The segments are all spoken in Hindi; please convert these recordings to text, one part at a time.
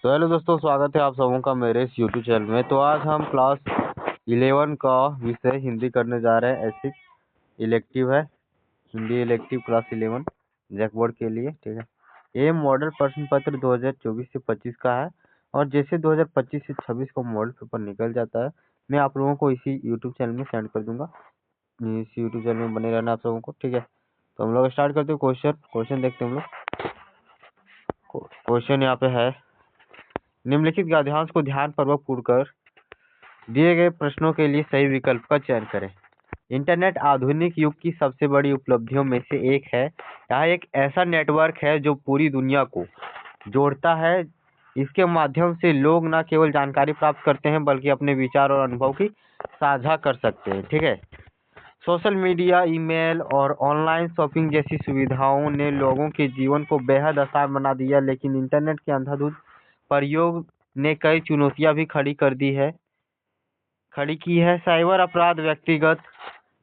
तो हेलो दोस्तों, स्वागत है आप सबों का मेरे इस यूट्यूब चैनल में। तो आज हम क्लास 11 का विषय हिंदी करने जा रहे हैं। ऐसी इलेक्टिव है, Hindi elective class 11 JAC board के लिए, ठीक है। ये मॉडल प्रश्न पत्र 2024 से 25 का है, और जैसे 2025 से 26 का मॉडल पेपर निकल जाता है, मैं आप लोगों को इसी यूट्यूब चैनल में सेंड कर दूंगा। इस यूट्यूब चैनल में बने रहना आप सबों को, ठीक है। तो हम लोग स्टार्ट करते हैं। क्वेश्चन देखते हैं हम लोग। क्वेश्चन यहाँ पे है, निम्नलिखित गद्यांश को ध्यानपूर्वक पढ़कर दिए गए प्रश्नों के लिए सही विकल्प का चयन करें। इंटरनेट आधुनिक युग की सबसे बड़ी उपलब्धियों में से एक है। यह एक ऐसा नेटवर्क है जो पूरी दुनिया को जोड़ता है। इसके माध्यम से लोग न केवल जानकारी प्राप्त करते हैं बल्कि अपने विचार और अनुभव की साझा कर सकते हैं, ठीक है। सोशल मीडिया, ईमेल और ऑनलाइन शॉपिंग जैसी सुविधाओं ने लोगों के जीवन को बेहद आसान बना दिया, लेकिन इंटरनेट के अंधाधुंध प्रयोग ने कई चुनौतियां भी खड़ी की है। साइबर अपराध, व्यक्तिगत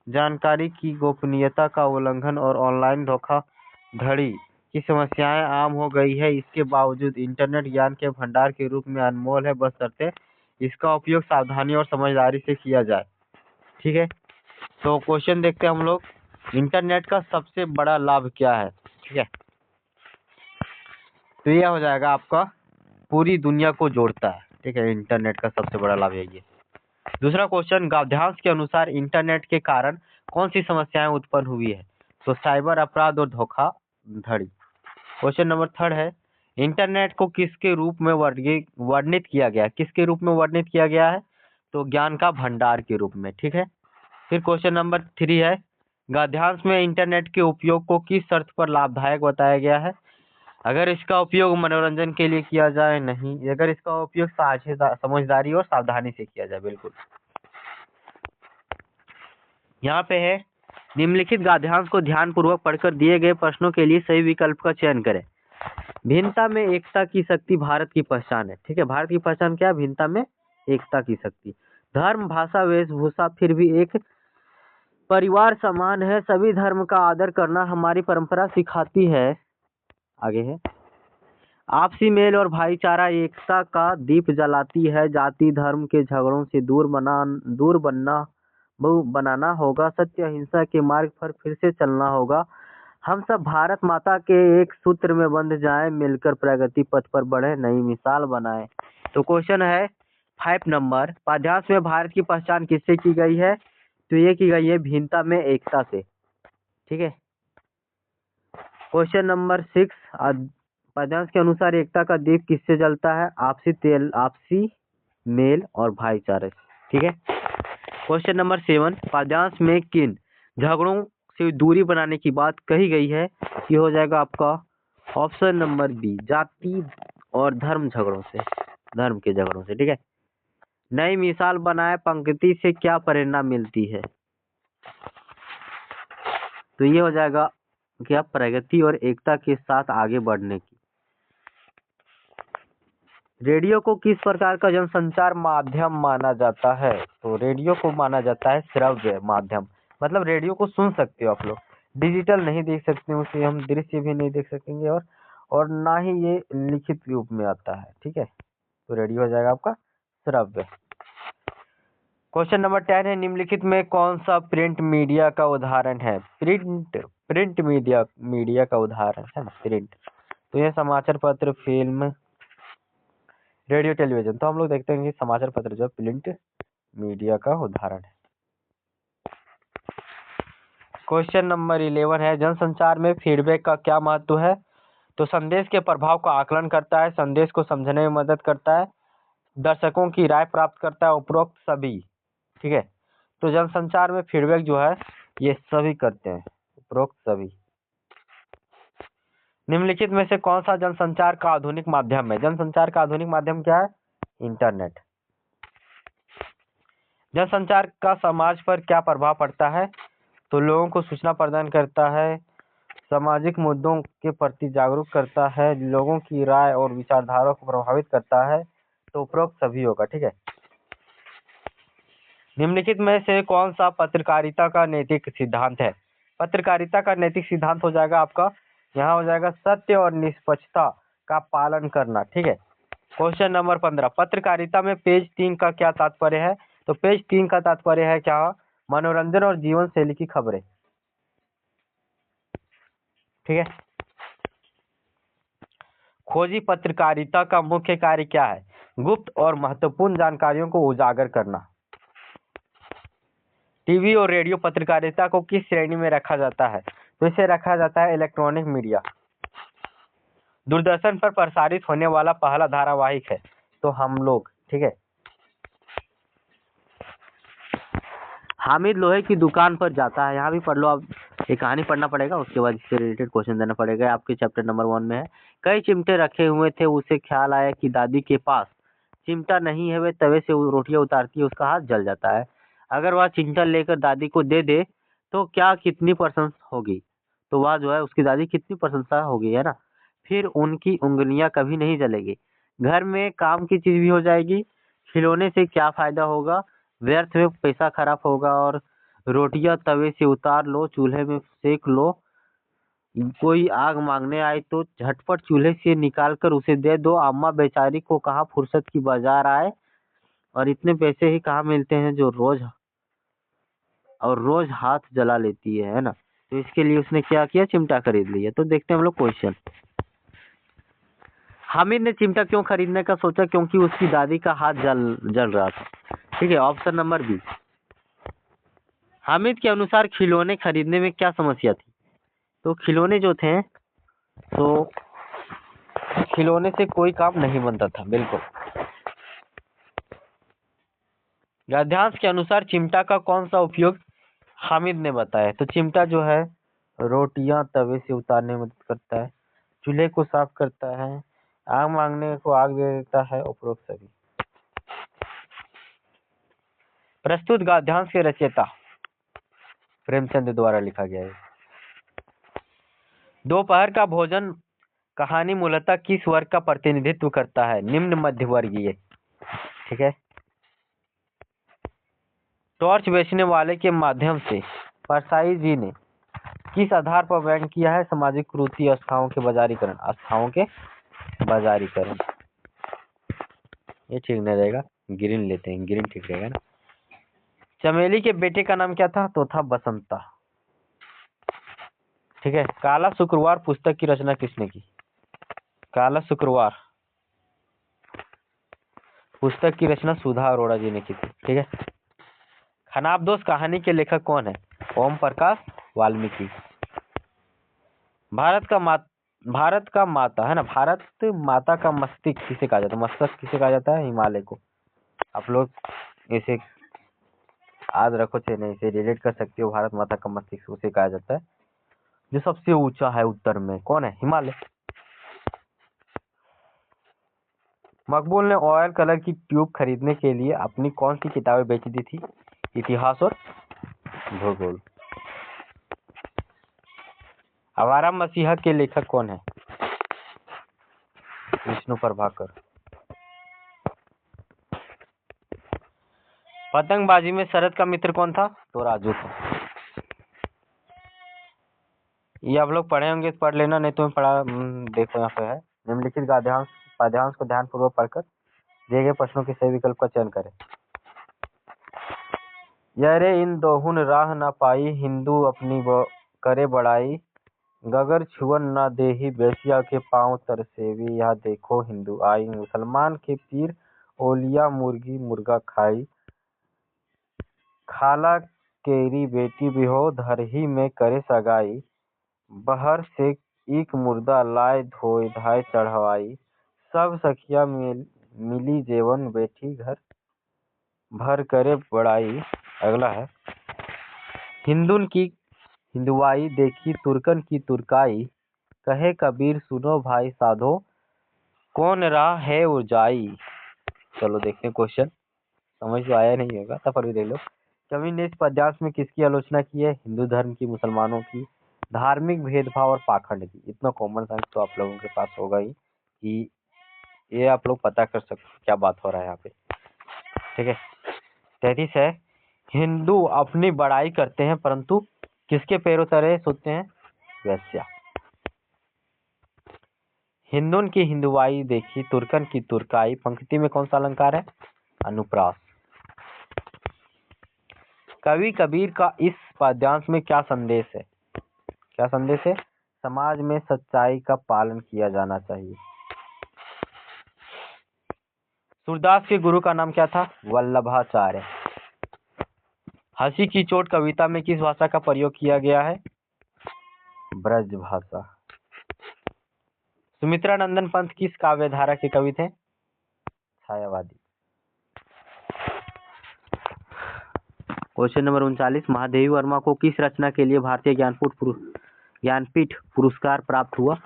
जानकारी की गोपनीयता का उल्लंघन और ऑनलाइन धोखाधड़ी की समस्याएं आम हो गई है। इसके बावजूद इंटरनेट ज्ञान के भंडार के रूप में अनमोल है, बशर्ते इसका उपयोग सावधानी और समझदारी से किया जाए, ठीक है। तो क्वेश्चन देखते हैं हम लोग, इंटरनेट का सबसे बड़ा लाभ क्या है, ठीक है। तो यह हो जाएगा आपका, पूरी दुनिया को जोड़ता है, ठीक है। इंटरनेट का सबसे बड़ा लाभ यही है। दूसरा क्वेश्चन, गद्यांश के अनुसार इंटरनेट के कारण कौन सी समस्याएं उत्पन्न हुई है? तो साइबर अपराध और धोखाधड़ी। क्वेश्चन नंबर 3 है, इंटरनेट को किसके रूप में वर्णित किया गया? किसके रूप में वर्णित किया गया है? तो ज्ञान का भंडार के रूप में, ठीक है। फिर क्वेश्चन नंबर 3 है, गद्यांश में इंटरनेट के उपयोग को किस शर्त पर लाभदायक बताया गया है? अगर इसका उपयोग मनोरंजन के लिए किया जाए, नहीं। अगर इसका उपयोग समझदारी और सावधानी से किया जाए, बिल्कुल। यहाँ पे है, निम्नलिखित गद्यांश को ध्यानपूर्वक पढ़कर दिए गए प्रश्नों के लिए सही विकल्प का चयन करें। भिन्नता में एकता की शक्ति भारत की पहचान है, ठीक है। भारत की पहचान क्या है? भिन्नता में एकता की शक्ति। धर्म, भाषा, वेशभूषा फिर भी एक परिवार समान है। सभी धर्म का आदर करना हमारी परंपरा सिखाती है। आगे है, आपसी मेल और भाईचारा एकता का दीप जलाती है। जाति धर्म के झगड़ों से दूर बनाना होगा। सत्य अहिंसा के मार्ग पर फिर से चलना होगा। हम सब भारत माता के एक सूत्र में बंध जाएं, मिलकर प्रगति पथ पर बढ़े, नई मिसाल बनाएं। तो क्वेश्चन है 5 नंबर, पद्यांश में भारत की पहचान किससे की गई है? तो ये की गई है भिन्नता में एकता से, ठीक है। क्वेश्चन नंबर 6, पद्यांश के अनुसार एकता का दीप किससे जलता है? आपसी मेल और भाईचारे, ठीक है। क्वेश्चन नंबर 7, पद्यांश में किन झगड़ों से दूरी बनाने की बात कही गई है? ये हो जाएगा आपका ऑप्शन नंबर बी, जाति और धर्म के झगड़ों से, ठीक है। नई मिसाल बनाए, पंक्ति से क्या प्रेरणा मिलती है? तो ये हो जाएगा क्या? प्रगति और एकता के साथ आगे बढ़ने की। रेडियो को किस प्रकार का जनसंचार माध्यम माना जाता है? तो रेडियो को माना जाता है श्रव्य माध्यम, मतलब रेडियो को सुन सकते हो आप लोग, डिजिटल नहीं देख सकते, उसे हम दृश्य भी नहीं देख सकेंगे, और ना ही ये लिखित रूप में आता है, ठीक है। तो रेडियो हो जाएगा आपका श्रव्य। क्वेश्चन नंबर 10 है, निम्नलिखित में कौन सा प्रिंट मीडिया का उदाहरण है? प्रिंट मीडिया का उदाहरण है ना, प्रिंट। तो ये समाचार पत्र, फिल्म, रेडियो, टेलीविजन। तो हम लोग देखते हैं कि समाचार पत्र जो प्रिंट मीडिया का उदाहरण है। क्वेश्चन नंबर 11 है, जनसंचार में फीडबैक का क्या महत्व है? तो संदेश के प्रभाव का आकलन करता है, संदेश को समझने में मदद करता है, दर्शकों की राय प्राप्त करता है, उपरोक्त सभी, ठीक है। तो जनसंचार में फीडबैक जो है ये सभी करते हैं, उपरोक्त सभी। निम्नलिखित में से कौन सा जनसंचार का आधुनिक माध्यम है? जनसंचार का आधुनिक माध्यम क्या है? इंटरनेट। जनसंचार का समाज पर क्या प्रभाव पड़ता है? तो लोगों को सूचना प्रदान करता है, सामाजिक मुद्दों के प्रति जागरूक करता है, लोगों की राय और विचारधारा को प्रभावित करता है। तो उपरोक्त सभी होगा, ठीक है। निम्नलिखित में से कौन सा पत्रकारिता का नैतिक सिद्धांत है? पत्रकारिता का नैतिक सिद्धांत हो जाएगा आपका, यहाँ हो जाएगा सत्य और निष्पक्षता का पालन करना, ठीक है। क्वेश्चन नंबर 15, पत्रकारिता में पेज 3 का क्या तात्पर्य है? तो पेज 3 का तात्पर्य है क्या? मनोरंजन और जीवन शैली की खबरें। ठीक है। खोजी पत्रकारिता का मुख्य कार्य क्या है? गुप्त और महत्वपूर्ण जानकारियों को उजागर करना। टीवी और रेडियो पत्रकारिता को किस श्रेणी में रखा जाता है? तो इसे रखा जाता है इलेक्ट्रॉनिक मीडिया। दूरदर्शन पर प्रसारित होने वाला पहला धारावाहिक है तो हम लोग। ठीक है। हामिद लोहे की दुकान पर जाता है। यहाँ भी पढ़ लो आप, एक कहानी पढ़ना पड़ेगा, उसके बाद इससे रिलेटेड क्वेश्चन देना पड़ेगा। आपके चैप्टर नंबर 1 में है। कई चिमटे रखे हुए थे, उसे ख्याल आया कि दादी के पास चिमटा नहीं है, वे तवे से रोटियां उतारती है, उसका हाथ जल जाता है। अगर वह चिमटा लेकर दादी को दे दे तो क्या कितनी प्रशंसा होगी? तो वह जो है उसकी दादी कितनी प्रशंसा होगी, है ना। फिर उनकी उंगलियां कभी नहीं जलेगी, घर में काम की चीज भी हो जाएगी। खिलौने से क्या फायदा होगा? व्यर्थ में पैसा खराब होगा। और रोटियां तवे से उतार लो, चूल्हे में सेक लो। कोई आग मांगने आए तो झटपट चूल्हे से निकाल कर उसे दे दो। अम्मा बेचारी को कहाँ फुर्सत की बाजार आए, और इतने पैसे ही कहाँ मिलते हैं जो रोज हाथ जला लेती है ना। तो इसके लिए उसने क्या किया? चिमटा खरीद लिया। तो देखते हैं हम लोग क्वेश्चन। हामिद ने चिमटा क्यों खरीदने का सोचा? क्योंकि उसकी दादी का हाथ जल रहा था। ठीक है। Option number B. हामिद के अनुसार खिलौने खरीदने में क्या समस्या थी? तो खिलौने जो थे, तो खिलौने से कोई काम नहीं बनता था। बिल्कुल। गद्यांश के अनुसार चिमटा का कौन सा उपयोग हामिद ने बताया? तो चिमटा जो है रोटियां तवे से उतारने में मदद करता है, चूल्हे को साफ करता है, आग मांगने को आग दे देता है, उपरोक्त सभी। प्रस्तुत गद्यांश के रचयिता प्रेमचंद द्वारा लिखा गया है। दोपहर का भोजन कहानी मूलतः किस वर्ग का प्रतिनिधित्व करता है? निम्न मध्य वर्गीय। ठीक है। टॉर्च बेचने वाले के माध्यम से परसाई जी ने किस आधार पर व्यंग किया है? सामाजिक कुरीति, आस्थाओं के बाजारीकरण। आस्थाओं के बाजारीकरण। ये ठीक नहीं रहेगा, ग्रीन लेते हैं, ग्रीन ठीक रहेगा ना। चमेली के बेटे का नाम क्या था? तो था बसंता। ठीक है। काला शुक्रवार पुस्तक की रचना किसने की? काला शुक्रवार पुस्तक की रचना सुधा अरोड़ा जी ने की थी। ठीक है। खनाबदोश कहानी के लेखक कौन है? ओम प्रकाश वाल्मीकि। भारत का माता है ना, भारत माता का मस्तिष्क किसे कहा जाता है? मस्तक किसे कहा जाता है? हिमालय को। आप लोग इसे याद रखो, चाहे नहीं, इसे रिलेट कर सकते हो। भारत माता का मस्तिष्क उसे कहा जाता है जो सबसे ऊंचा है उत्तर में। कौन है? हिमालय। मकबूल ने ऑयल कलर की ट्यूब खरीदने के लिए अपनी कौन सी किताबें बेच दी थी? इतिहास और भूगोल। आवारा मसीहा के लेखक कौन है? विष्णु प्रभाकर। पतंगबाजी में शरद का मित्र कौन था? तो राजू था। ये आप लोग पढ़े होंगे, पढ़ लेना, नहीं तो पढ़ा। देखो यहाँ पे है, निम्नलिखित पद्यांश को ध्यान पूर्वक पढ़कर दिए गए प्रश्नों के सही विकल्प का चयन करें। यारे इन दोहुन राह न पाई, हिंदू अपनी करे बड़ाई, गगर छुअन न देही, बेसिया के पांव तरसेवी, यह देखो हिंदू आई, मुसलमान के पीर ओलिया मुर्गी मुर्गा खाई, खाला केरी बेटी बिहो, धरही में करे सगाई, बहर से एक मुर्दा लाए धोए धाय चढ़वाई, सब सखिया मिली जेवन, बेटी घर भर करे बड़ाई। अगला है, हिंदुन की हिंदुआई देखी तुर्कन की तुर्काई, कहे कबीर सुनो भाई साधो, कौन राह है उजाई। चलो देखते हैं क्वेश्चन, समझ तो आया नहीं होगा, सफर भी देख लो। कवि ने इस पद्यांश में किसकी आलोचना की है? हिंदू धर्म की, मुसलमानों की, धार्मिक भेदभाव और पाखंड की। इतना कॉमन सेंस तो आप लोगों के पास होगा ही कि ये आप लोग पता कर सकते हो क्या बात हो रहा है यहाँ पे। ठीक है। 33 है, हिंदू अपनी बड़ाई करते हैं परंतु किसके पैरों तले सोते हैं? वैश्या। हिंदुन की हिंदुआई देखी, तुर्कन की तुर्काई, पंक्ति में कौन सा अलंकार है? अनुप्रास। कवि कबीर का इस पद्यांश में क्या संदेश है? क्या संदेश है? समाज में सच्चाई का पालन किया जाना चाहिए। सूरदास के गुरु का नाम क्या था? वल्लभाचार्य। हंसी की चोट कविता में किस भाषा का प्रयोग किया गया है? ब्रज भाषा। सुमित्रा नंदन पंत किस काव्य धारा के कवि थे? छायावादी। क्वेश्चन नंबर 39, महादेवी वर्मा को किस रचना के लिए भारतीय ज्ञानपीठ पुरस्कार प्राप्त हुआ?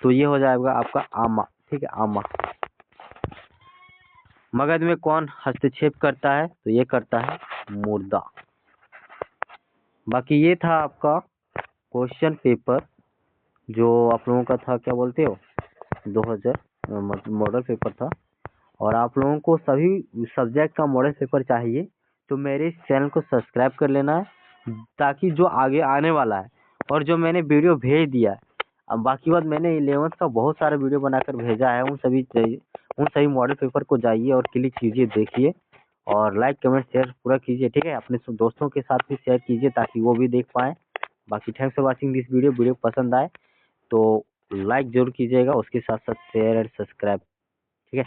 तो ये हो जाएगा आपका आमा। ठीक है, आमा। मगध में कौन हस्तक्षेप करता है? तो ये करता है मुर्दा। बाकी ये था आपका क्वेश्चन पेपर जो आप लोगों का था, क्या बोलते हो, 2000 मॉडल पेपर था। और आप लोगों को सभी सब्जेक्ट का मॉडल पेपर चाहिए तो मेरे इस चैनल को सब्सक्राइब कर लेना है, ताकि जो आगे आने वाला है और जो मैंने वीडियो भेज दिया है, अब बाकी बात मैंने 11th का बहुत सारा वीडियो बनाकर भेजा है, उन सभी मॉडल पेपर को जाइए और क्लिक कीजिए, देखिए और लाइक कमेंट शेयर पूरा कीजिए। ठीक है, अपने दोस्तों के साथ भी शेयर कीजिए ताकि वो भी देख पाएँ। बाकी thanks for watching this video पसंद आए तो लाइक जरूर कीजिएगा, उसके साथ साथ शेयर एंड सब्सक्राइब। ठीक है।